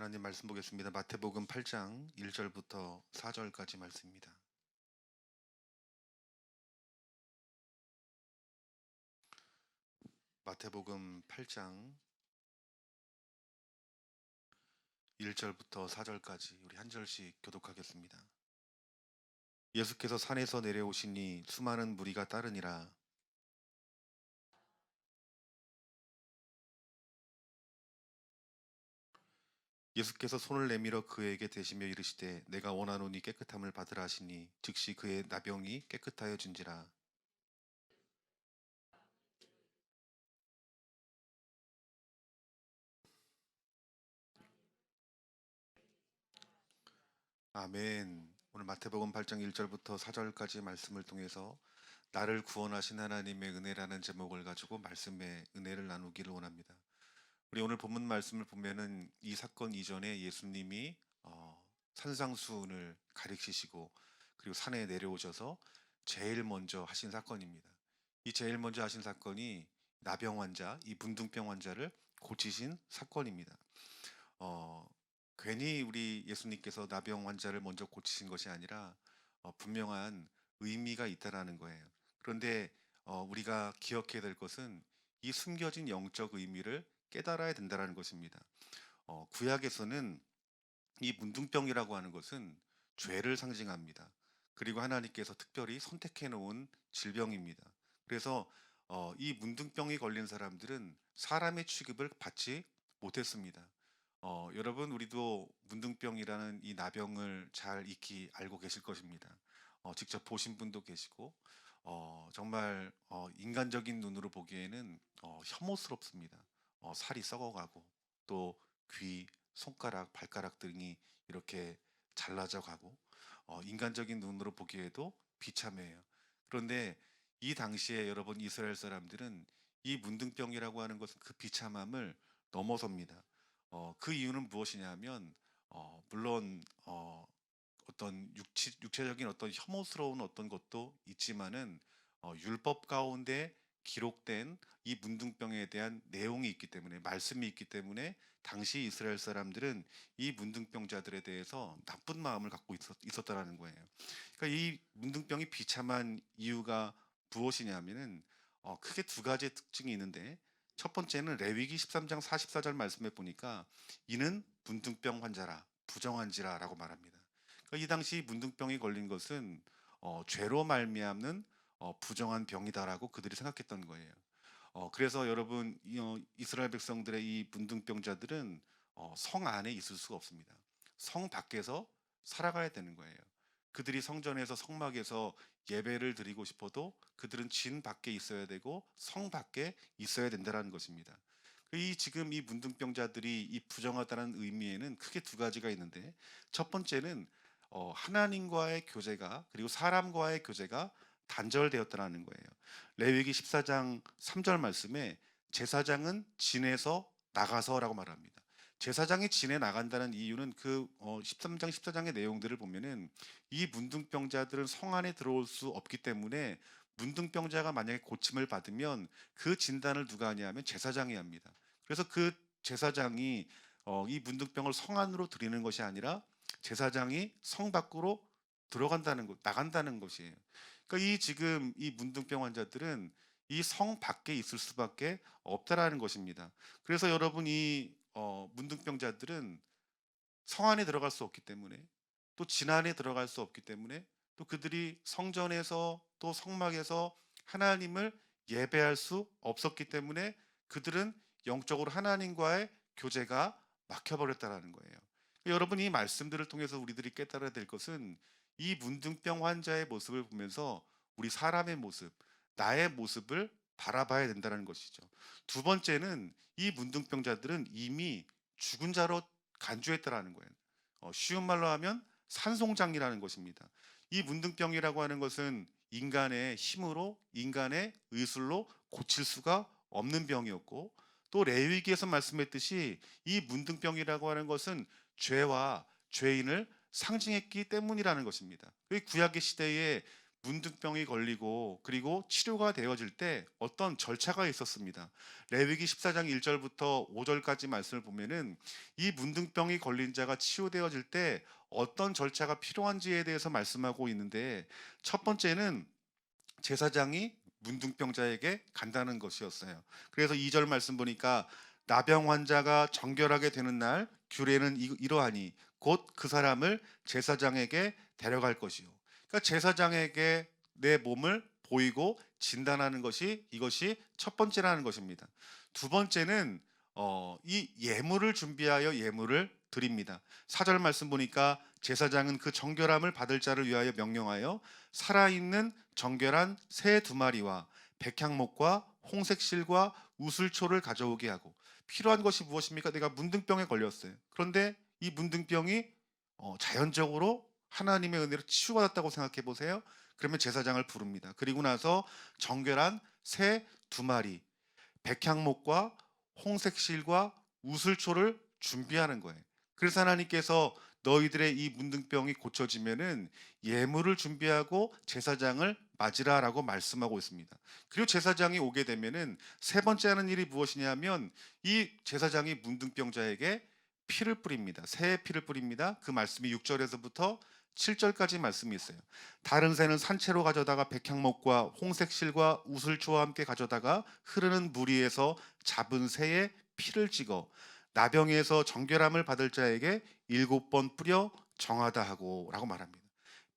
하나님 말씀 보겠습니다. 마태복음 8장 1절부터 4절까지 말씀입니다. 마태복음 8장 1절부터 4절까지 우리 한 절씩 교독하겠습니다. 예수께서 산에서 내려오시니 수많은 무리가 따르니라. 예수께서 손을 내밀어 그에게 대시며 이르시되 내가 원하노니 깨끗함을 받으라 하시니 즉시 그의 나병이 깨끗하여진지라. 아멘. 오늘 마태복음 8장 1절부터 4절까지 말씀을 통해서 나를 구원하신 하나님의 은혜라는 제목을 가지고 말씀의 은혜를 나누기를 원합니다. 우리 오늘 본문 말씀을 보면은 이 사건 이전에 예수님이 산상수훈을 가르치시고 그리고 산에 내려오셔서 제일 먼저 하신 사건입니다. 이 제일 먼저 하신 사건이 나병 환자, 이 문둥병 환자를 고치신 사건입니다. 어, 괜히 우리 예수님께서 나병 환자를 먼저 고치신 것이 아니라 분명한 의미가 있다라는 거예요. 그런데 우리가 기억해야 될 것은 이 숨겨진 영적 의미를 깨달아야 된다는 것입니다. 구약에서는 이 문둥병이라고 하는 것은 죄를 상징합니다. 그리고 하나님께서 특별히 선택해 놓은 질병입니다. 그래서 이 문둥병이 걸린 사람들은 사람의 취급을 받지 못했습니다. 여러분 우리도 문둥병이라는 이 나병을 잘 익히 알고 계실 것입니다. 직접 보신 분도 계시고 정말 인간적인 눈으로 보기에는 혐오스럽습니다. 살이 썩어가고 또 귀, 손가락, 발가락 등이 이렇게 잘라져 가고 인간적인 눈으로 보기에도 비참해요. 그런데 이 당시에 여러분 이스라엘 사람들은 이 문둥병이라고 하는 것은 그 비참함을 넘어섭니다. 그 이유는 무엇이냐면 물론 어떤 육체적인 어떤 혐오스러운 어떤 것도 있지만은 율법 가운데 기록된 이 문둥병에 대한 내용이 있기 때문에 말씀이 있기 때문에 당시 이스라엘 사람들은 이 문둥병자들에 대해서 나쁜 마음을 갖고 있었다라는 거예요. 그러니까 이 문둥병이 비참한 이유가 무엇이냐면은 크게 두 가지의 특징이 있는데 첫 번째는 레위기 13장 44절 말씀에 보니까 이는 문둥병 환자라 부정한지라라고 말합니다. 그러니까 이 당시 문둥병이 걸린 것은 죄로 말미암는 부정한 병이다라고 그들이 생각했던 거예요. 그래서 여러분 이스라엘 백성들의 이 문둥병자들은 성 안에 있을 수가 없습니다. 성 밖에서 살아가야 되는 거예요. 그들이 성전에서 성막에서 예배를 드리고 싶어도 그들은 진 밖에 있어야 되고 성 밖에 있어야 된다는 것입니다. 이 지금 이 문둥병자들이 이 부정하다는 의미에는 크게 두 가지가 있는데 첫 번째는 하나님과의 교제가 그리고 사람과의 교제가 단절되었다는 거예요. 레위기 14장 3절 말씀에 제사장은 진에서 나가서라고 말합니다. 제사장이 진에 나간다는 이유는 그 13장 14장의 내용들을 보면은 이 문둥병자들은 성 안에 들어올 수 없기 때문에 문둥병자가 만약에 고침을 받으면 그 진단을 누가 하냐면 제사장이 합니다. 그래서 그 제사장이 이 문둥병을 성 안으로 들이는 것이 아니라 제사장이 성 밖으로 들어간다는 것, 나간다는 것이에요. 그러니까 이 지금 이 문둥병 환자들은 이 성 밖에 있을 수밖에 없다라는 것입니다. 그래서 여러분 이 문둥병자들은 성 안에 들어갈 수 없기 때문에 또 진 안에 들어갈 수 없기 때문에 또 그들이 성전에서 또 성막에서 하나님을 예배할 수 없었기 때문에 그들은 영적으로 하나님과의 교제가 막혀버렸다라는 거예요. 여러분 이 말씀들을 통해서 우리들이 깨달아야 될 것은 이 문둥병 환자의 모습을 보면서 우리 사람의 모습, 나의 모습을 바라봐야 된다는 것이죠. 두 번째는 이 문둥병자들은 이미 죽은 자로 간주했다라는 거예요. 쉬운 말로 하면 산송장이라는 것입니다. 이 문둥병이라고 하는 것은 인간의 힘으로 인간의 의술로 고칠 수가 없는 병이었고 또 레위기에서 말씀했듯이 이 문둥병이라고 하는 것은 죄와 죄인을 상징했기 때문이라는 것입니다. 그 구약의 시대에 문둥병이 걸리고 그리고 치료가 되어질 때 어떤 절차가 있었습니다. 레위기 14장 1절부터 5절까지 말씀을 보면은 이 문둥병이 걸린 자가 치유되어질 때 어떤 절차가 필요한지에 대해서 말씀하고 있는데, 첫 번째는 제사장이 문둥병자에게 간다는 것이었어요. 그래서 2절 말씀 보니까 나병 환자가 정결하게 되는 날 규례는 이러하니 곧 그 사람을 제사장에게 데려갈 것이요. 그러니까 제사장에게 내 몸을 보이고 진단하는 것이, 이것이 첫 번째라는 것입니다. 두 번째는 이 예물을 준비하여 예물을 드립니다. 4절 말씀 보니까 제사장은 그 정결함을 받을 자를 위하여 명령하여 살아있는 정결한 새 2마리와 백향목과 홍색 실과 우슬초를 가져오게 하고, 필요한 것이 무엇입니까? 내가 문둥병에 걸렸어요. 그런데 이 문둥병이 자연적으로 하나님의 은혜로 치유받았다고 생각해 보세요. 그러면 제사장을 부릅니다. 그리고 나서 정결한 새 2마리, 백향목과 홍색 실과 우슬초를 준비하는 거예요. 그래서 하나님께서 너희들의 이 문둥병이 고쳐지면은 예물을 준비하고 제사장을 맞으라라고 말씀하고 있습니다. 그리고 제사장이 오게 되면은 세 번째 하는 일이 무엇이냐면 이 제사장이 문둥병자에게 피를 뿌립니다. 새의 피를 뿌립니다. 그 말씀이 6절에서부터 7절까지 말씀이 있어요. 다른 새는 산채로 가져다가 백향목과 홍색 실과 우슬초와 함께 가져다가 흐르는 물 위에서 잡은 새의 피를 찍어 나병에서 정결함을 받을 자에게 7번 뿌려 정하다 하고 라고 말합니다.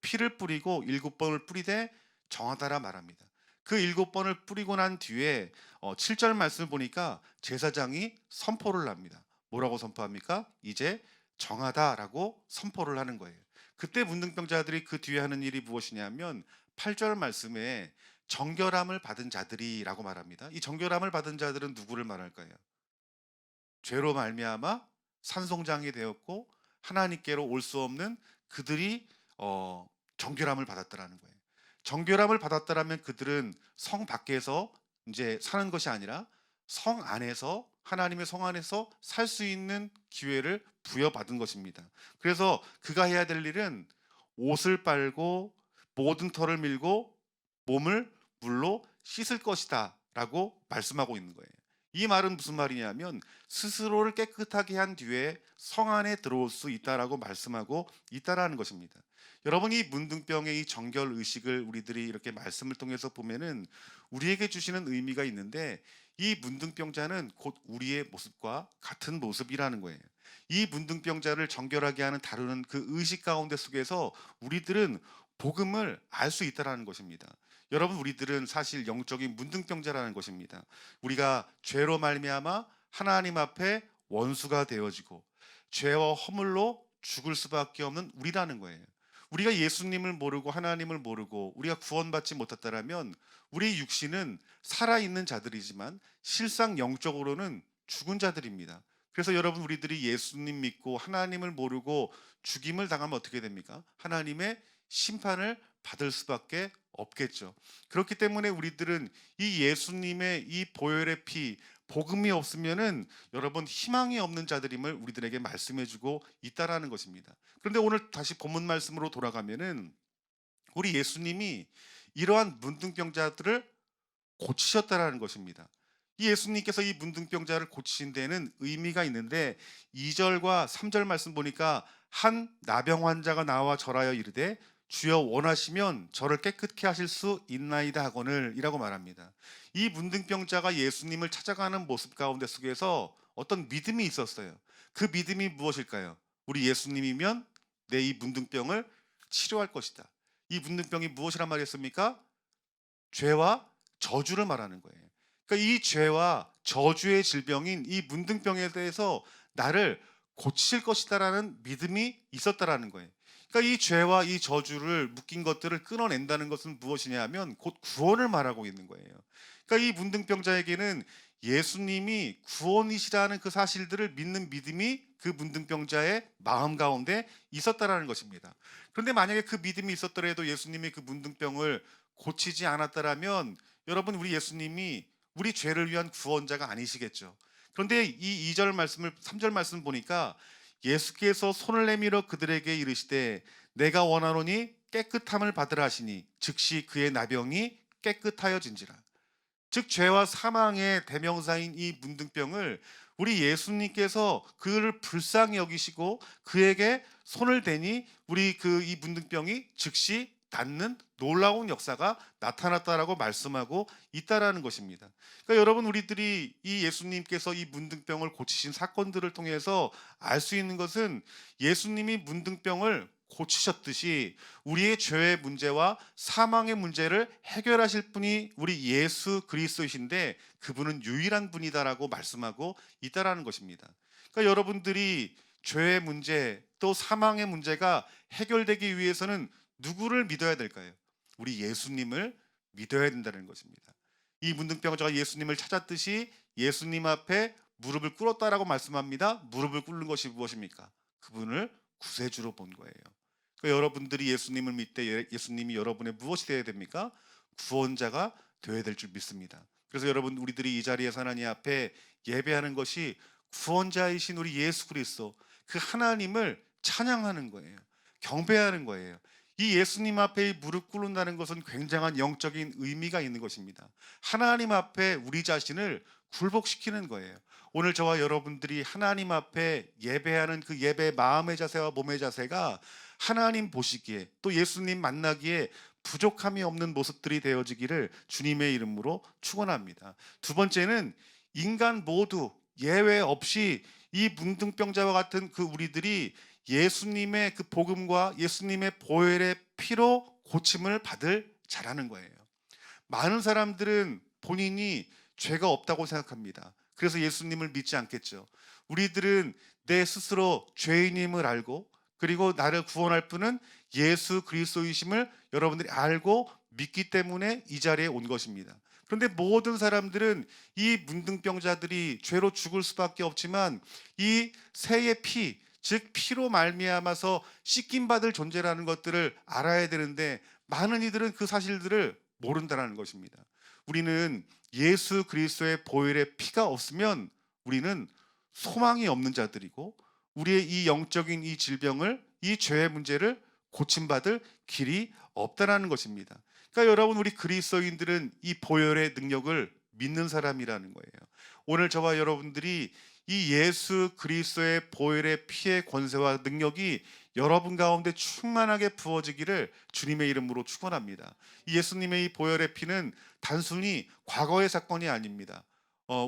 피를 뿌리고 7번을 뿌리되 정하다라 말합니다. 그 7번을 뿌리고 난 뒤에 7절 말씀을 보니까 제사장이 선포를 합니다. 뭐라고 선포합니까? 이제 정하다라고 선포를 하는 거예요. 그때 문둥병자들이 그 뒤에 하는 일이 무엇이냐면 8절 말씀에 정결함을 받은 자들이라고 말합니다. 이 정결함을 받은 자들은 누구를 말할까요? 죄로 말미암아 산송장이 되었고 하나님께로 올 수 없는 그들이 정결함을 받았다라는 거예요. 정결함을 받았다라면 그들은 성 밖에서 이제 사는 것이 아니라 성 안에서, 하나님의 성 안에서 살 수 있는 기회를 부여받은 것입니다. 그래서 그가 해야 될 일은 옷을 빨고 모든 털을 밀고 몸을 물로 씻을 것이다라고 말씀하고 있는 거예요. 이 말은 무슨 말이냐면 스스로를 깨끗하게 한 뒤에 성 안에 들어올 수 있다라고 말씀하고 있다라는 것입니다. 여러분, 이 문둥병의 이 정결 의식을 우리들이 이렇게 말씀을 통해서 보면은 우리에게 주시는 의미가 있는데, 이 문둥병자는 곧 우리의 모습과 같은 모습이라는 거예요. 이 문둥병자를 정결하게 하는 다루는 그 의식 가운데 속에서 우리들은 복음을 알 수 있다라는 것입니다. 여러분, 우리들은 사실 영적인 문둥병자라는 것입니다. 우리가 죄로 말미암아 하나님 앞에 원수가 되어지고 죄와 허물로 죽을 수밖에 없는 우리라는 거예요. 우리가 예수님을 모르고 하나님을 모르고 우리가 구원받지 못했다라면 우리 육신은 살아있는 자들이지만 실상 영적으로는 죽은 자들입니다. 그래서 여러분, 우리들이 예수님 믿고 하나님을 모르고 죽임을 당하면 어떻게 됩니까? 하나님의 심판을 받을 수밖에 없겠죠. 그렇기 때문에 우리들은 이 예수님의 이 보혈의 피, 복음이 없으면은 여러분 희망이 없는 자들임을 우리들에게 말씀해주고 있다라는 것입니다. 그런데 오늘 다시 본문 말씀으로 돌아가면은 우리 예수님이 이러한 문둥병자들을 고치셨다라는 것입니다. 이 예수님께서 이 문둥병자를 고치신 데는 의미가 있는데 2절과 3절 말씀 보니까 한 나병 환자가 나와 절하여 이르되 주여 원하시면 저를 깨끗게 하실 수 있나이다 하거늘 이라고 말합니다. 이 문둥병자가 예수님을 찾아가는 모습 가운데 속에서 어떤 믿음이 있었어요. 그 믿음이 무엇일까요? 우리 예수님이면 내 이 문둥병을 치료할 것이다. 이 문둥병이 무엇이란 말이었습니까? 죄와 저주를 말하는 거예요. 그러니까 이 죄와 저주의 질병인 이 문둥병에 대해서 나를 고칠 것이다라는 믿음이 있었다라는 거예요. 그러니까 이 죄와 이 저주를 묶인 것들을 끊어낸다는 것은 무엇이냐 하면 곧 구원을 말하고 있는 거예요. 그러니까 이 문둥병자에게는 예수님이 구원이시라는 그 사실들을 믿는 믿음이 그 문둥병자의 마음 가운데 있었다라는 것입니다. 그런데 만약에 그 믿음이 있었더라도 예수님이 그 문둥병을 고치지 않았다라면 여러분, 우리 예수님이 우리 죄를 위한 구원자가 아니시겠죠. 그런데 이 2절 말씀을 3절 말씀 보니까 예수께서 손을 내밀어 그들에게 이르시되 내가 원하노니 깨끗함을 받으라 하시니 즉시 그의 나병이 깨끗하여진지라. 즉 죄와 사망의 대명사인 이 문둥병을 우리 예수님께서 그를 불쌍히 여기시고 그에게 손을 대니 우리 이 문둥병이 즉시 낫는 놀라운 역사가 나타났다라고 말씀하고 있다라는 것입니다. 그러니까 여러분, 우리들이 이 예수님께서 이 문둥병을 고치신 사건들을 통해서 알 수 있는 것은 예수님이 문둥병을 고치셨듯이 우리의 죄의 문제와 사망의 문제를 해결하실 분이 우리 예수 그리스도이신데 그분은 유일한 분이다라고 말씀하고 있다라는 것입니다. 그러니까 여러분들이 죄의 문제 또 사망의 문제가 해결되기 위해서는 누구를 믿어야 될까요? 우리 예수님을 믿어야 된다는 것입니다. 이 문둥병자가 예수님을 찾았듯이 예수님 앞에 무릎을 꿇었다라고 말씀합니다. 무릎을 꿇는 것이 무엇입니까? 그분을 구세주로 본 거예요. 그러니까 여러분들이 예수님을 믿을 때 예수님이 여러분의 무엇이 되어야 됩니까? 구원자가 되어야 될 줄 믿습니다. 그래서 여러분, 우리들이 이 자리에서 하나님 앞에 예배하는 것이 구원자이신 우리 예수 그리스도 그 하나님을 찬양하는 거예요. 경배하는 거예요. 이 예수님 앞에 무릎 꿇는다는 것은 굉장한 영적인 의미가 있는 것입니다. 하나님 앞에 우리 자신을 굴복시키는 거예요. 오늘 저와 여러분들이 하나님 앞에 예배하는 그 예배 마음의 자세와 몸의 자세가 하나님 보시기에 또 예수님 만나기에 부족함이 없는 모습들이 되어지기를 주님의 이름으로 축원합니다. 두 번째는 인간 모두 예외 없이 이 문둥병자와 같은 그 우리들이 예수님의 그 복음과 예수님의 보혈의 피로 고침을 받을 자라는 거예요. 많은 사람들은 본인이 죄가 없다고 생각합니다. 그래서 예수님을 믿지 않겠죠. 우리들은 내 스스로 죄인임을 알고 그리고 나를 구원할 분은 예수 그리스도이심을 여러분들이 알고 믿기 때문에 이 자리에 온 것입니다. 그런데 모든 사람들은 이 문둥병자들이 죄로 죽을 수밖에 없지만 이 새의 피, 즉 피로 말미암아서 씻김 받을 존재라는 것들을 알아야 되는데 많은 이들은 그 사실들을 모른다는 것입니다. 우리는 예수 그리스도의 보혈의 피가 없으면 우리는 소망이 없는 자들이고 우리의 이 영적인 이 질병을, 이 죄의 문제를 고침받을 길이 없다라는 것입니다. 그러니까 여러분, 우리 그리스도인들은 이 보혈의 능력을 믿는 사람이라는 거예요. 오늘 저와 여러분들이 이 예수 그리스도의 보혈의 피의 권세와 능력이 여러분 가운데 충만하게 부어지기를 주님의 이름으로 축원합니다. 이 예수님의 이 보혈의 피는 단순히 과거의 사건이 아닙니다.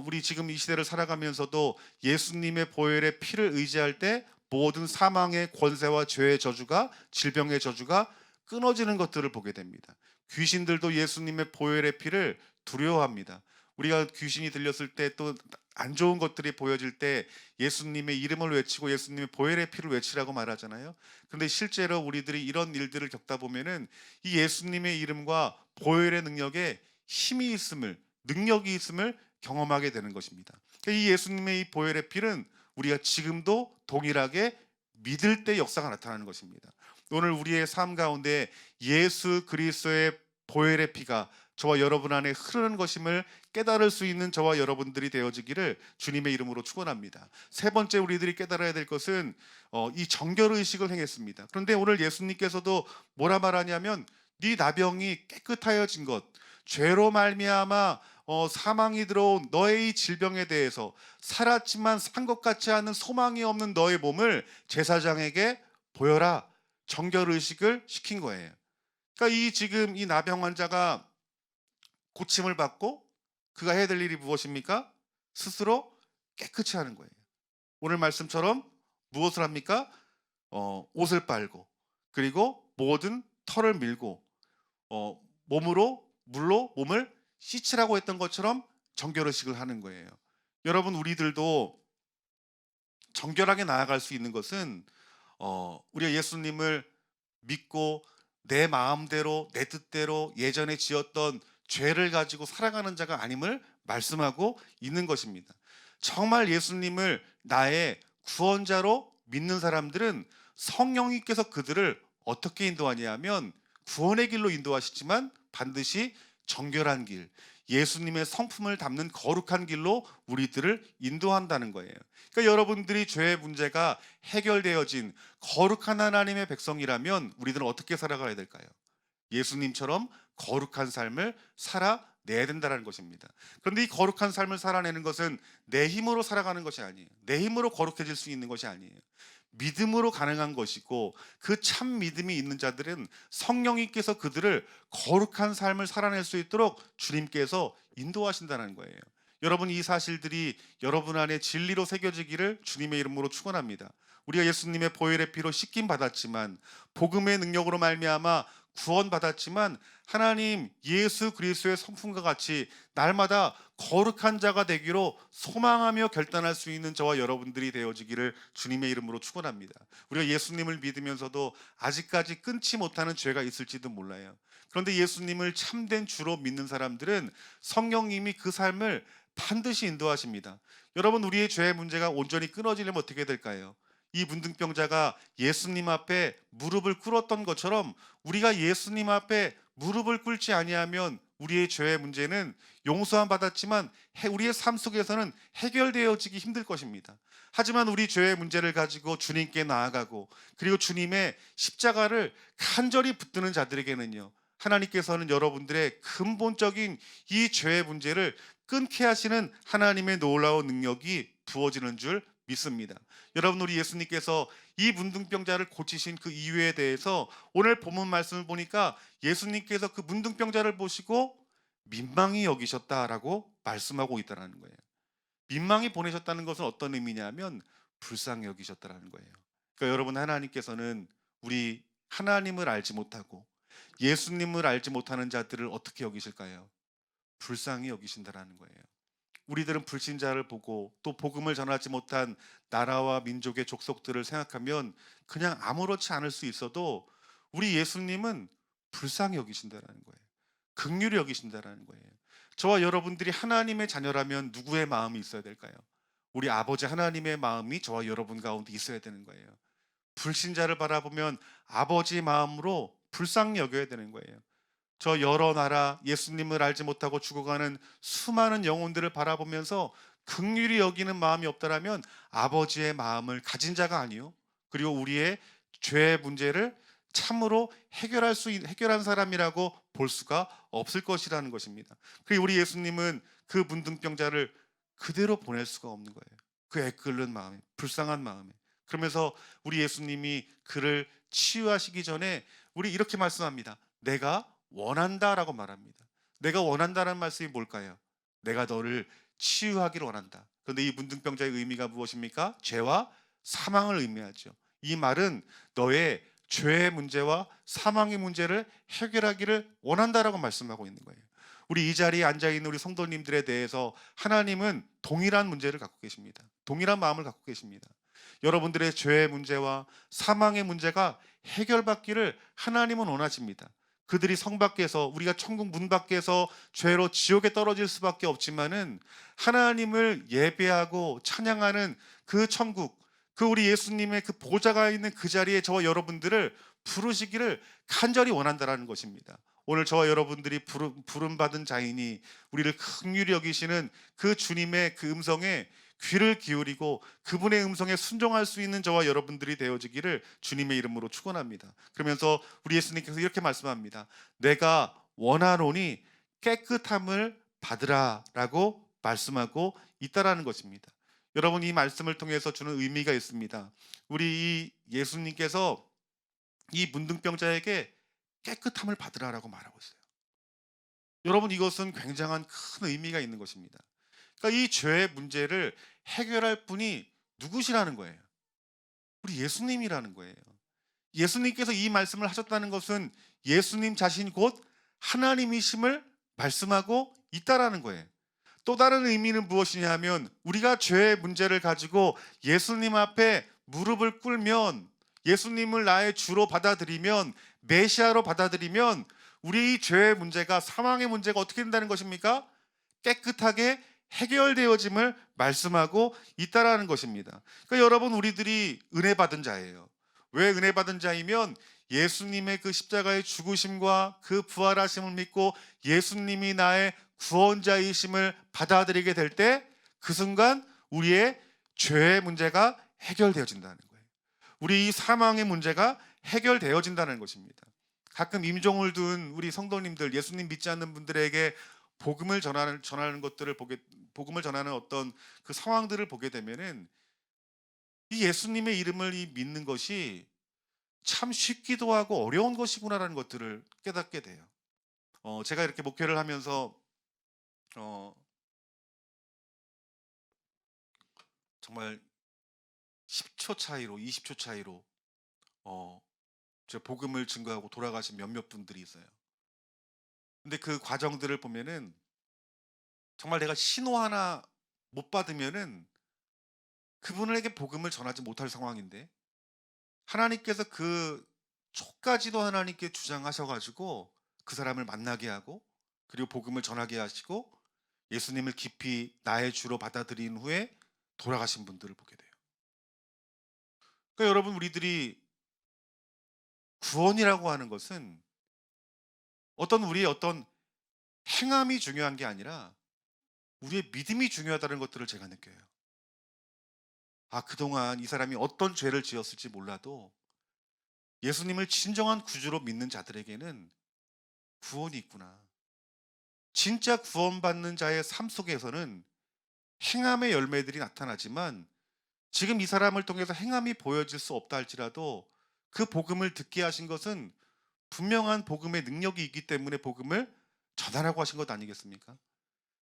우리 지금 이 시대를 살아가면서도 예수님의 보혈의 피를 의지할 때 모든 사망의 권세와 죄의 저주가, 질병의 저주가 끊어지는 것들을 보게 됩니다. 귀신들도 예수님의 보혈의 피를 두려워합니다. 우리가 귀신이 들렸을 때 또 안 좋은 것들이 보여질 때 예수님의 이름을 외치고 예수님의 보혈의 피를 외치라고 말하잖아요. 그런데 실제로 우리들이 이런 일들을 겪다 보면은 이 예수님의 이름과 보혈의 능력에 힘이 있음을, 능력이 있음을 경험하게 되는 것입니다. 이 예수님의 이 보혈의 피는 우리가 지금도 동일하게 믿을 때 역사가 나타나는 것입니다. 오늘 우리의 삶 가운데 예수 그리스도의 보혈의 피가 저와 여러분 안에 흐르는 것임을 깨달을 수 있는 저와 여러분들이 되어지기를 주님의 이름으로 축원합니다. 세 번째 우리들이 깨달아야 될 것은 이 정결의식을 행했습니다. 그런데 오늘 예수님께서도 뭐라 말하냐면 네 나병이 깨끗하여진 것, 죄로 말미암아 사망이 들어온 너의 이 질병에 대해서 살았지만 산 것 같지 않은 소망이 없는 너의 몸을 제사장에게 보여라. 정결의식을 시킨 거예요. 그러니까 지금 이 나병 환자가 고침을 받고 그가 해야 될 일이 무엇입니까? 스스로 깨끗이 하는 거예요. 오늘 말씀처럼 무엇을 합니까? 옷을 빨고 그리고 모든 털을 밀고 물로 몸을 씻으라고 했던 것처럼 정결의식을 하는 거예요. 여러분, 우리들도 정결하게 나아갈 수 있는 것은 우리가 예수님을 믿고 내 마음대로 내 뜻대로 예전에 지었던 죄를 가지고 살아가는 자가 아님을 말씀하고 있는 것입니다. 정말 예수님을 나의 구원자로 믿는 사람들은 성령님께서 그들을 어떻게 인도하냐 하면 구원의 길로 인도하시지만 반드시 정결한 길, 예수님의 성품을 담는 거룩한 길로 우리들을 인도한다는 거예요. 그러니까 여러분들이 죄의 문제가 해결되어진 거룩한 하나님의 백성이라면 우리들은 어떻게 살아가야 될까요? 예수님처럼 거룩한 삶을 살아내야 된다는 것입니다. 그런데 이 거룩한 삶을 살아내는 것은 내 힘으로 살아가는 것이 아니에요. 내 힘으로 거룩해질 수 있는 것이 아니에요. 믿음으로 가능한 것이고, 그 참 믿음이 있는 자들은 성령님께서 그들을 거룩한 삶을 살아낼 수 있도록 주님께서 인도하신다는 거예요. 여러분, 이 사실들이 여러분 안에 진리로 새겨지기를 주님의 이름으로 축원합니다. 우리가 예수님의 보혈의 피로 씻김 받았지만, 복음의 능력으로 말미암아 구원받았지만, 하나님 예수 그리스도의 성품과 같이 날마다 거룩한 자가 되기로 소망하며 결단할 수 있는 저와 여러분들이 되어지기를 주님의 이름으로 축원합니다. 우리가 예수님을 믿으면서도 아직까지 끊지 못하는 죄가 있을지도 몰라요. 그런데 예수님을 참된 주로 믿는 사람들은 성령님이 그 삶을 반드시 인도하십니다. 여러분, 우리의 죄의 문제가 온전히 끊어지려면 어떻게 될까요? 이 문둥병자가 예수님 앞에 무릎을 꿇었던 것처럼 우리가 예수님 앞에 무릎을 꿇지 아니하면 우리의 죄의 문제는 용서함 받았지만 우리의 삶 속에서는 해결되어지기 힘들 것입니다. 하지만 우리 죄의 문제를 가지고 주님께 나아가고, 그리고 주님의 십자가를 간절히 붙드는 자들에게는요, 하나님께서는 여러분들의 근본적인 이 죄의 문제를 끊게 하시는 하나님의 놀라운 능력이 부어지는 줄 믿습니다. 여러분, 우리 예수님께서 이 문둥병자를 고치신 그 이유에 대해서 오늘 본문 말씀을 보니까 예수님께서 그 문둥병자를 보시고 민망히 여기셨다라고 말씀하고 있다는 거예요. 민망히 보내셨다는 것은 어떤 의미냐면 불쌍히 여기셨다는 거예요. 그러니까 여러분, 하나님께서는 우리 하나님을 알지 못하고 예수님을 알지 못하는 자들을 어떻게 여기실까요? 불쌍히 여기신다라는 거예요. 우리들은 불신자를 보고 또 복음을 전하지 못한 나라와 민족의 족속들을 생각하면 그냥 아무렇지 않을 수 있어도 우리 예수님은 불쌍히 여기신다라는 거예요. 긍휼히 여기신다라는 거예요. 저와 여러분들이 하나님의 자녀라면 누구의 마음이 있어야 될까요? 우리 아버지 하나님의 마음이 저와 여러분 가운데 있어야 되는 거예요. 불신자를 바라보면 아버지의 마음으로 불쌍히 여겨야 되는 거예요. 저 여러 나라 예수님을 알지 못하고 죽어가는 수많은 영혼들을 바라보면서 긍휼히 여기는 마음이 없다라면 아버지의 마음을 가진 자가 아니요, 그리고 우리의 죄의 문제를 참으로 해결한 사람이라고 볼 수가 없을 것이라는 것입니다. 그리고 우리 예수님은 그 문둥병자를 그대로 보낼 수가 없는 거예요. 그 애끓는 마음에, 불쌍한 마음에. 그러면서 우리 예수님이 그를 치유하시기 전에 우리 이렇게 말씀합니다. 내가 원한다라고 말합니다. 내가 원한다는 말씀이 뭘까요? 내가 너를 치유하기를 원한다. 그런데 이 문둥병자의 의미가 무엇입니까? 죄와 사망을 의미하죠. 이 말은 너의 죄의 문제와 사망의 문제를 해결하기를 원한다라고 말씀하고 있는 거예요. 우리 이 자리에 앉아있는 우리 성도님들에 대해서 하나님은 동일한 문제를 갖고 계십니다. 동일한 마음을 갖고 계십니다. 여러분들의 죄의 문제와 사망의 문제가 해결받기를 하나님은 원하십니다. 그들이 성 밖에서, 우리가 천국 문 밖에서 죄로 지옥에 떨어질 수밖에 없지만은 하나님을 예배하고 찬양하는 그 천국, 그 우리 예수님의 그 보좌가 있는 그 자리에 저와 여러분들을 부르시기를 간절히 원한다라는 것입니다. 오늘 저와 여러분들이 부름받은 자이니 우리를 긍휼히 여기시는 그 주님의 그 음성에 귀를 기울이고 그분의 음성에 순종할 수 있는 저와 여러분들이 되어지기를 주님의 이름으로 축원합니다. 그러면서 우리 예수님께서 이렇게 말씀합니다. 내가 원하노니 깨끗함을 받으라라고 말씀하고 있다라는 것입니다. 여러분, 이 말씀을 통해서 주는 의미가 있습니다. 우리 이 예수님께서 이 문둥병자에게 깨끗함을 받으라라고 말하고 있어요. 여러분, 이것은 굉장한 큰 의미가 있는 것입니다. 그러니까 이 죄의 문제를 해결할 분이 누구시라는 거예요? 우리 예수님이라는 거예요. 예수님께서 이 말씀을 하셨다는 것은 예수님 자신 곧 하나님이심을 말씀하고 있다라는 거예요. 또 다른 의미는 무엇이냐 하면 우리가 죄의 문제를 가지고 예수님 앞에 무릎을 꿇으면, 예수님을 나의 주로 받아들이면, 메시아로 받아들이면 우리 이 죄의 문제가, 사망의 문제가 어떻게 된다는 것입니까? 깨끗하게 해결되어짐을 말씀하고 있다라는 것입니다. 그러니까 여러분, 우리들이 은혜 받은 자예요. 왜 은혜 받은 자이면 예수님의 그 십자가의 죽으심과 그 부활하심을 믿고 예수님이 나의 구원자이심을 받아들이게 될 때 그 순간 우리의 죄의 문제가 해결되어진다는 거예요. 우리 이 사망의 문제가 해결되어진다는 것입니다. 가끔 임종을 둔 우리 성도님들, 예수님 믿지 않는 분들에게 전하는 것들을 복음을 전하는 어떤 그 상황들을 보게 되면은 이 예수님의 이름을 믿는 것이 참 쉽기도 하고 어려운 것이구나라는 것들을 깨닫게 돼요. 제가 이렇게 목회를 하면서 어, 정말 10초 차이로, 20초 차이로 어, 제 복음을 증거하고 돌아가신 몇몇 분들이 있어요. 근데 그 과정들을 보면은 정말 내가 신호 하나 못 받으면은 그분에게 복음을 전하지 못할 상황인데 하나님께서 그 초까지도 하나님께 주장하셔 가지고 그 사람을 만나게 하고 그리고 복음을 전하게 하시고 예수님을 깊이 나의 주로 받아들인 후에 돌아가신 분들을 보게 돼요. 그러니까 여러분 우리들이 구원이라고 하는 것은 우리의 어떤 행함이 중요한 게 아니라 우리의 믿음이 중요하다는 것들을 제가 느껴요. 그동안 이 사람이 어떤 죄를 지었을지 몰라도 예수님을 진정한 구주로 믿는 자들에게는 구원이 있구나. 진짜 구원받는 자의 삶 속에서는 행함의 열매들이 나타나지만 지금 이 사람을 통해서 행함이 보여질 수 없다 할지라도 그 복음을 듣게 하신 것은 분명한 복음의 능력이 있기 때문에 복음을 전하라고 하신 것 아니겠습니까?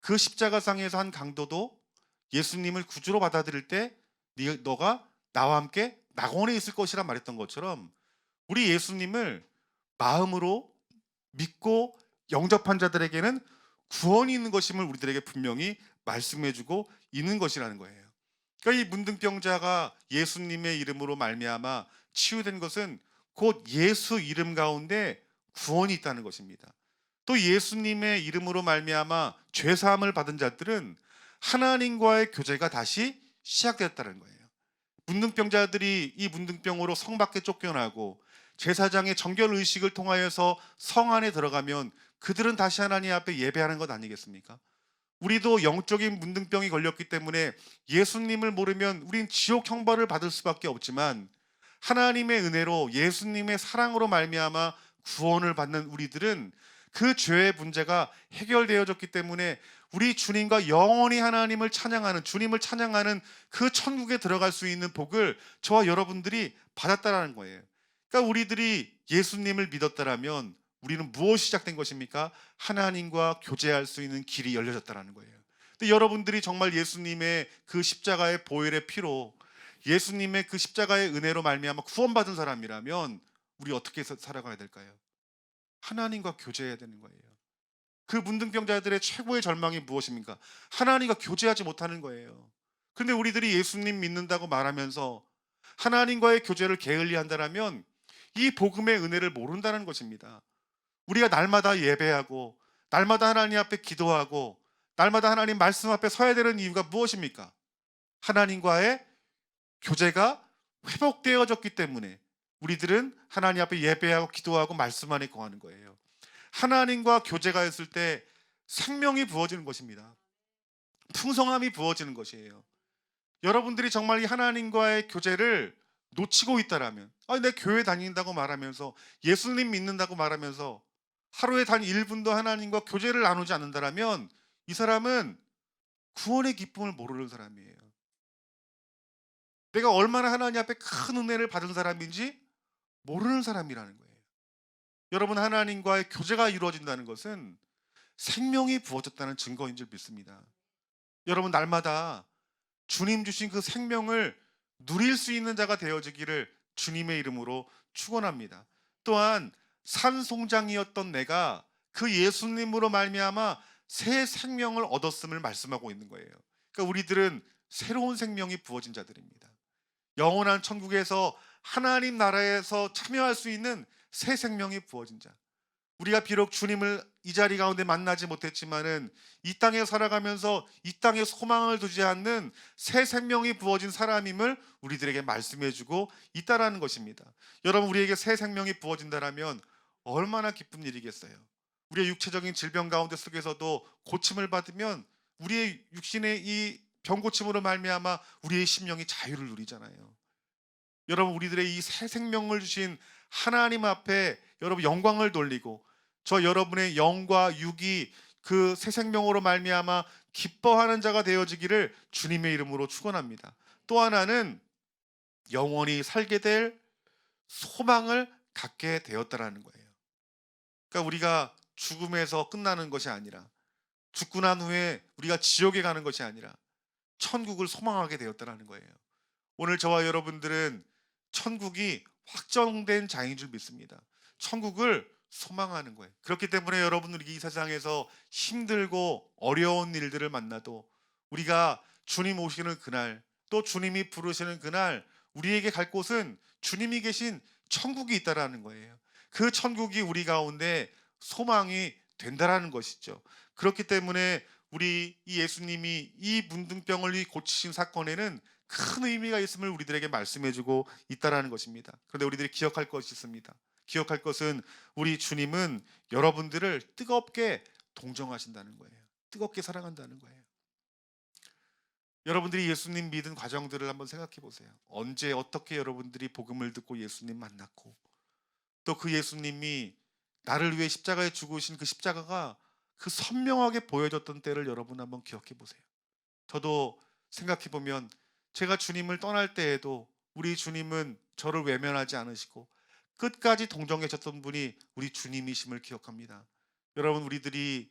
그 십자가상에서 한 강도도 예수님을 구주로 받아들일 때 너가 나와 함께 낙원에 있을 것이라 말했던 것처럼 우리 예수님을 마음으로 믿고 영접한 자들에게는 구원이 있는 것임을 우리들에게 분명히 말씀해주고 있는 것이라는 거예요. 그러니까 이 문둥병자가 예수님의 이름으로 말미암아 치유된 것은 곧 예수 이름 가운데 구원이 있다는 것입니다. 또 예수님의 이름으로 말미암아 죄 사함을 받은 자들은 하나님과의 교제가 다시 시작되었다는 거예요. 문둥병자들이 이 문둥병으로 성 밖에 쫓겨나고 제사장의 정결 의식을 통하여서 성 안에 들어가면 그들은 다시 하나님 앞에 예배하는 것 아니겠습니까? 우리도 영적인 문둥병이 걸렸기 때문에 예수님을 모르면 우린 지옥 형벌을 받을 수밖에 없지만 하나님의 은혜로 예수님의 사랑으로 말미암아 구원을 받는 우리들은 그 죄의 문제가 해결되어졌기 때문에 우리 주님과 영원히 하나님을 찬양하는, 주님을 찬양하는 그 천국에 들어갈 수 있는 복을 저와 여러분들이 받았다라는 거예요. 그러니까 우리들이 예수님을 믿었다라면 우리는 무엇이 시작된 것입니까? 하나님과 교제할 수 있는 길이 열려졌다라는 거예요. 근데 여러분들이 정말 예수님의 그 십자가의 보혈의 피로 예수님의 그 십자가의 은혜로 말미암아 구원받은 사람이라면 우리 어떻게 살아가야 될까요? 하나님과 교제해야 되는 거예요. 그 문둥병자들의 최고의 절망이 무엇입니까? 하나님과 교제하지 못하는 거예요. 그런데 우리들이 예수님 믿는다고 말하면서 하나님과의 교제를 게을리한다라면 이 복음의 은혜를 모른다는 것입니다. 우리가 날마다 예배하고 날마다 하나님 앞에 기도하고 날마다 하나님 말씀 앞에 서야 되는 이유가 무엇입니까? 하나님과의 교제가 회복되어졌기 때문에 우리들은 하나님 앞에 예배하고 기도하고 말씀 안에 거하는 거예요. 하나님과 교제가 있을 때 생명이 부어지는 것입니다. 풍성함이 부어지는 것이에요. 여러분들이 정말 이 하나님과의 교제를 놓치고 있다라면 내 교회 다닌다고 말하면서 예수님 믿는다고 말하면서 하루에 단 1분도 하나님과 교제를 나누지 않는다라면 이 사람은 구원의 기쁨을 모르는 사람이에요. 내가 얼마나 하나님 앞에 큰 은혜를 받은 사람인지 모르는 사람이라는 거예요. 여러분 하나님과의 교제가 이루어진다는 것은 생명이 부어졌다는 증거인 줄 믿습니다. 여러분 날마다 주님 주신 그 생명을 누릴 수 있는 자가 되어지기를 주님의 이름으로 축원합니다. 또한 산송장이었던 내가 그 예수님으로 말미암아 새 생명을 얻었음을 말씀하고 있는 거예요. 그러니까 우리들은 새로운 생명이 부어진 자들입니다. 영원한 천국에서 하나님 나라에서 참여할 수 있는 새 생명이 부어진 자. 우리가 비록 주님을 이 자리 가운데 만나지 못했지만은 이 땅에 살아가면서 이 땅에 소망을 두지 않는 새 생명이 부어진 사람임을 우리들에게 말씀해 주고 있다라는 것입니다. 여러분, 우리에게 새 생명이 부어진다라면 얼마나 기쁜 일이겠어요. 우리의 육체적인 질병 가운데 속에서도 고침을 받으면 우리의 육신의 이 병고침으로 말미암아 우리의 심령이 자유를 누리잖아요. 여러분, 우리들의 이 새 생명을 주신 하나님 앞에 여러분 영광을 돌리고 저 여러분의 영과 육이 그 새 생명으로 말미암아 기뻐하는 자가 되어지기를 주님의 이름으로 축원합니다. 또 하나는 영원히 살게 될 소망을 갖게 되었다라는 거예요. 그러니까 우리가 죽음에서 끝나는 것이 아니라 죽고 난 후에 우리가 지옥에 가는 것이 아니라 천국을 소망하게 되었다라는 거예요. 오늘 저와 여러분들은 천국이 확정된 자인 줄 믿습니다. 천국을 소망하는 거예요. 그렇기 때문에 여러분들이 이 세상에서 힘들고 어려운 일들을 만나도 우리가 주님 오시는 그날, 또 주님이 부르시는 그날 우리에게 갈 곳은 주님이 계신 천국이 있다라는 거예요. 그 천국이 우리 가운데 소망이 된다라는 것이죠. 그렇기 때문에 우리 이 예수님이 이 문둥병을 고치신 사건에는 큰 의미가 있음을 우리들에게 말씀해주고 있다라는 것입니다. 그런데 우리들이 기억할 것이 있습니다. 기억할 것은 우리 주님은 여러분들을 뜨겁게 동정하신다는 거예요. 뜨겁게 사랑한다는 거예요. 여러분들이 예수님 믿은 과정들을 한번 생각해 보세요. 언제 어떻게 여러분들이 복음을 듣고 예수님 만났고 또 그 예수님이 나를 위해 십자가에 죽으신 그 십자가가 그 선명하게 보여졌던 때를 여러분 한번 기억해 보세요. 저도 생각해 보면 제가 주님을 떠날 때에도 우리 주님은 저를 외면하지 않으시고 끝까지 동정하셨던 분이 우리 주님이심을 기억합니다. 여러분, 우리들이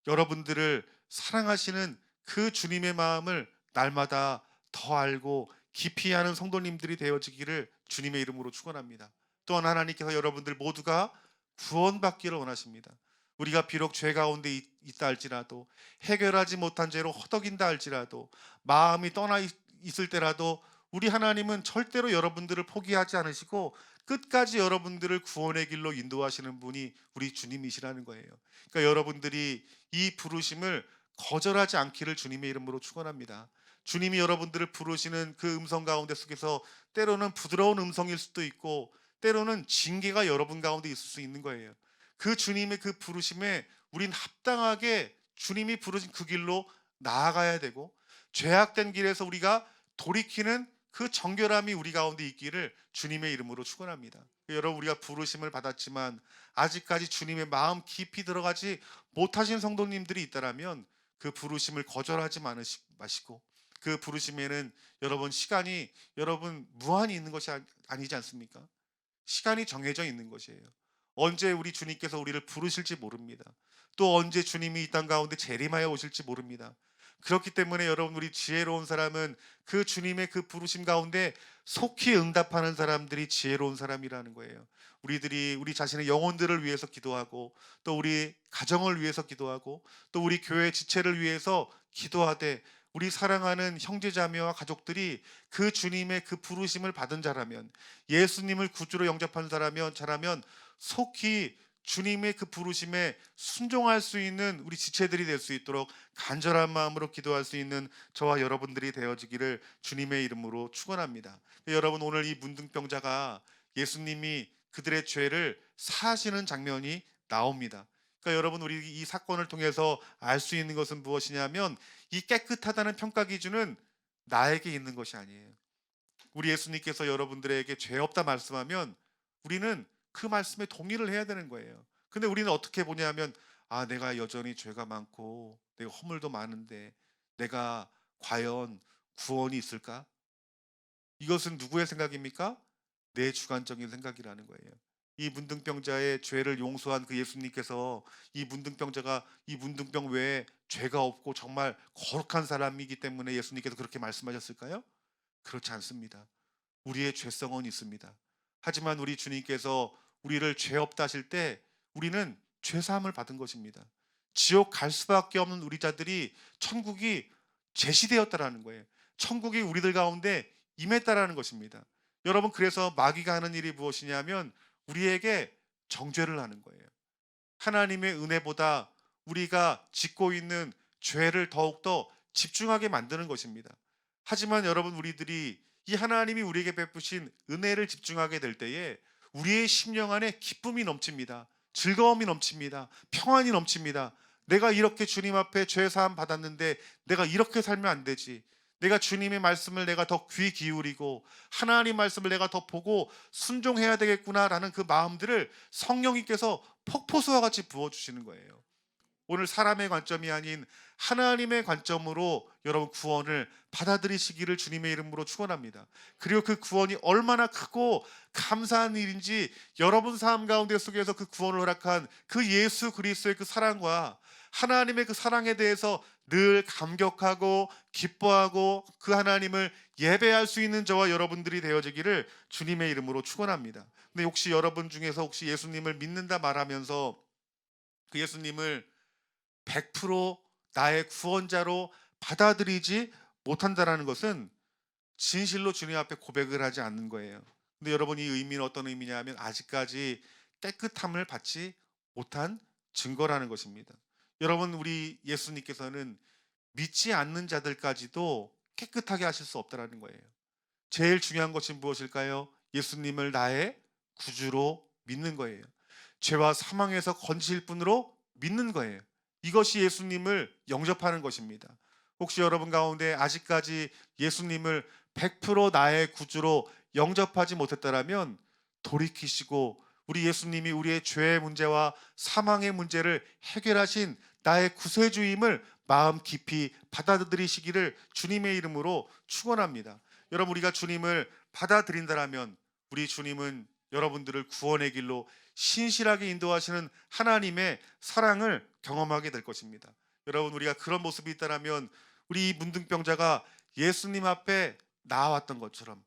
여러분들을 사랑하시는 그 주님의 마음을 날마다 더 알고 깊이 아는 성도님들이 되어지기를 주님의 이름으로 축원합니다. 또한 하나님께서 여러분들 모두가 구원받기를 원하십니다. 우리가 비록 죄 가운데 있다 할지라도 해결하지 못한 죄로 허덕인다 할지라도 마음이 떠나 있을 때라도 우리 하나님은 절대로 여러분들을 포기하지 않으시고 끝까지 여러분들을 구원의 길로 인도하시는 분이 우리 주님이시라는 거예요. 그러니까 여러분들이 이 부르심을 거절하지 않기를 주님의 이름으로 축원합니다. 주님이 여러분들을 부르시는 그 음성 가운데 속에서 때로는 부드러운 음성일 수도 있고 때로는 징계가 여러분 가운데 있을 수 있는 거예요. 그 주님의 그 부르심에 우린 합당하게 주님이 부르신 그 길로 나아가야 되고 죄악된 길에서 우리가 돌이키는 그 정결함이 우리 가운데 있기를 주님의 이름으로 축원합니다. 여러분, 우리가 부르심을 받았지만 아직까지 주님의 마음 깊이 들어가지 못하신 성도님들이 있다라면 그 부르심을 거절하지 마시고 그 부르심에는 여러분 시간이 여러분 무한히 있는 것이 아니지 않습니까? 시간이 정해져 있는 것이에요. 언제 우리 주님께서 우리를 부르실지 모릅니다. 또 언제 주님이 이 땅 가운데 재림하여 오실지 모릅니다. 그렇기 때문에 여러분, 우리 지혜로운 사람은 그 주님의 그 부르심 가운데 속히 응답하는 사람들이 지혜로운 사람이라는 거예요. 우리들이 우리 자신의 영혼들을 위해서 기도하고 또 우리 가정을 위해서 기도하고 또 우리 교회 지체를 위해서 기도하되 우리 사랑하는 형제자매와 가족들이 그 주님의 그 부르심을 받은 자라면 예수님을 구주로 영접한 자라면 속히 주님의 그 부르심에 순종할 수 있는 우리 지체들이 될 수 있도록 간절한 마음으로 기도할 수 있는 저와 여러분들이 되어지기를 주님의 이름으로 축원합니다. 여러분, 오늘 이 문둥병자가 예수님이 그들의 죄를 사하시는 장면이 나옵니다. 그러니까 여러분, 우리 이 사건을 통해서 알 수 있는 것은 무엇이냐면 이 깨끗하다는 평가 기준은 나에게 있는 것이 아니에요. 우리 예수님께서 여러분들에게 죄 없다 말씀하면 우리는 그 말씀에 동의를 해야 되는 거예요. 근데 우리는 어떻게 보냐면 내가 여전히 죄가 많고 내가 허물도 많은데 내가 과연 구원이 있을까? 이것은 누구의 생각입니까? 내 주관적인 생각이라는 거예요. 이 문둥병자의 죄를 용서한 그 예수님께서 이 문둥병자가 이 문둥병 외에 죄가 없고 정말 거룩한 사람이기 때문에 예수님께서 그렇게 말씀하셨을까요? 그렇지 않습니다. 우리의 죄성은 있습니다. 하지만 우리 주님께서 우리를 죄 없다 하실 때 우리는 죄 사함을 받은 것입니다. 지옥 갈 수밖에 없는 우리 자들이 천국이 제시되었다라는 거예요. 천국이 우리들 가운데 임했다라는 것입니다. 여러분, 그래서 마귀가 하는 일이 무엇이냐면 우리에게 정죄를 하는 거예요. 하나님의 은혜보다 우리가 짓고 있는 죄를 더욱더 집중하게 만드는 것입니다. 하지만 여러분, 우리들이 이 하나님이 우리에게 베푸신 은혜를 집중하게 될 때에 우리의 심령 안에 기쁨이 넘칩니다. 즐거움이 넘칩니다. 평안이 넘칩니다. 내가 이렇게 주님 앞에 죄 사함 받았는데 내가 이렇게 살면 안 되지. 내가 주님의 말씀을 내가 더 귀 기울이고 하나님 말씀을 내가 더 보고 순종해야 되겠구나라는 그 마음들을 성령님께서 폭포수와 같이 부어주시는 거예요. 오늘 사람의 관점이 아닌 하나님의 관점으로 여러분 구원을 받아들이시기를 주님의 이름으로 축원합니다. 그리고 그 구원이 얼마나 크고 감사한 일인지 여러분 삶 가운데 속에서 그 구원을 허락한 그 예수 그리스도의 그 사랑과 하나님의 그 사랑에 대해서 늘 감격하고 기뻐하고 그 하나님을 예배할 수 있는 저와 여러분들이 되어지기를 주님의 이름으로 축원합니다. 근데 혹시 여러분 중에서 혹시 예수님을 믿는다 말하면서 그 예수님을 100% 나의 구원자로 받아들이지 못한다라는 것은 진실로 주님 앞에 고백을 하지 않는 거예요. 근데 여러분, 이 의미는 어떤 의미냐면 아직까지 깨끗함을 받지 못한 증거라는 것입니다. 여러분, 우리 예수님께서는 믿지 않는 자들까지도 깨끗하게 하실 수 없다라는 거예요. 제일 중요한 것이 무엇일까요? 예수님을 나의 구주로 믿는 거예요. 죄와 사망에서 건지실 분으로 믿는 거예요. 이것이 예수님을 영접하는 것입니다. 혹시 여러분 가운데 아직까지 예수님을 100% 나의 구주로 영접하지 못했다라면 돌이키시고 우리 예수님이 우리의 죄의 문제와 사망의 문제를 해결하신 나의 구세주임을 마음 깊이 받아들이시기를 주님의 이름으로 축원합니다. 여러분, 우리가 주님을 받아들인다라면 우리 주님은 여러분들을 구원의 길로 신실하게 인도하시는 하나님의 사랑을 경험하게 될 것입니다. 여러분, 우리가 그런 모습이 있다라면 우리 이 문둥병자가 예수님 앞에 나아왔던 것처럼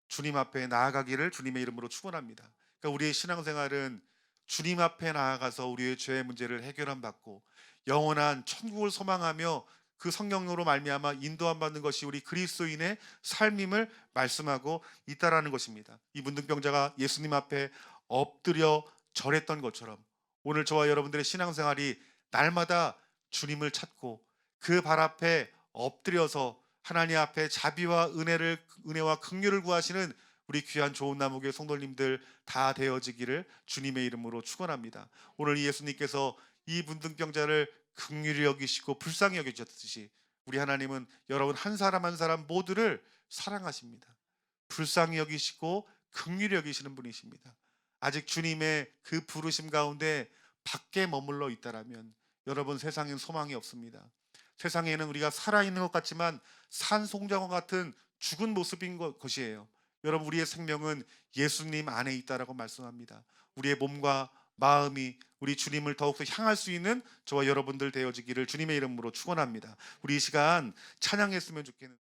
주님 앞에 나아가기를 주님의 이름으로 축원합니다. 그러니까 우리의 신앙생활은 주님 앞에 나아가서 우리의 죄의 문제를 해결함 받고 영원한 천국을 소망하며 그 성령으로 말미암아 인도함 받는 것이 우리 그리스도인의 삶임을 말씀하고 있다라는 것입니다. 이 문둥병자가 예수님 앞에 엎드려 절했던 것처럼 오늘 저와 여러분들의 신앙생활이 날마다 주님을 찾고 그 발 앞에 엎드려서 하나님 앞에 자비와 은혜와 긍휼을 구하시는 우리 귀한 좋은 나무교회 성도님들 다 되어지기를 주님의 이름으로 축원합니다. 오늘 예수님께서 이 문둥병자를 긍휼히 여기시고 불쌍히 여기셨듯이 우리 하나님은 여러분 한 사람 한 사람 모두를 사랑하십니다. 불쌍히 여기시고 긍휼히 여기시는 분이십니다. 아직 주님의 그 부르심 가운데 밖에 머물러 있다라면 여러분, 세상엔 소망이 없습니다. 세상에는 우리가 살아있는 것 같지만 산송장과 같은 죽은 모습인 것이에요. 여러분, 우리의 생명은 예수님 안에 있다라고 말씀합니다. 우리의 몸과 마음이 우리 주님을 더욱더 향할 수 있는 저와 여러분들 되어지기를 주님의 이름으로 축원합니다. 우리 이 시간 찬양했으면 좋겠는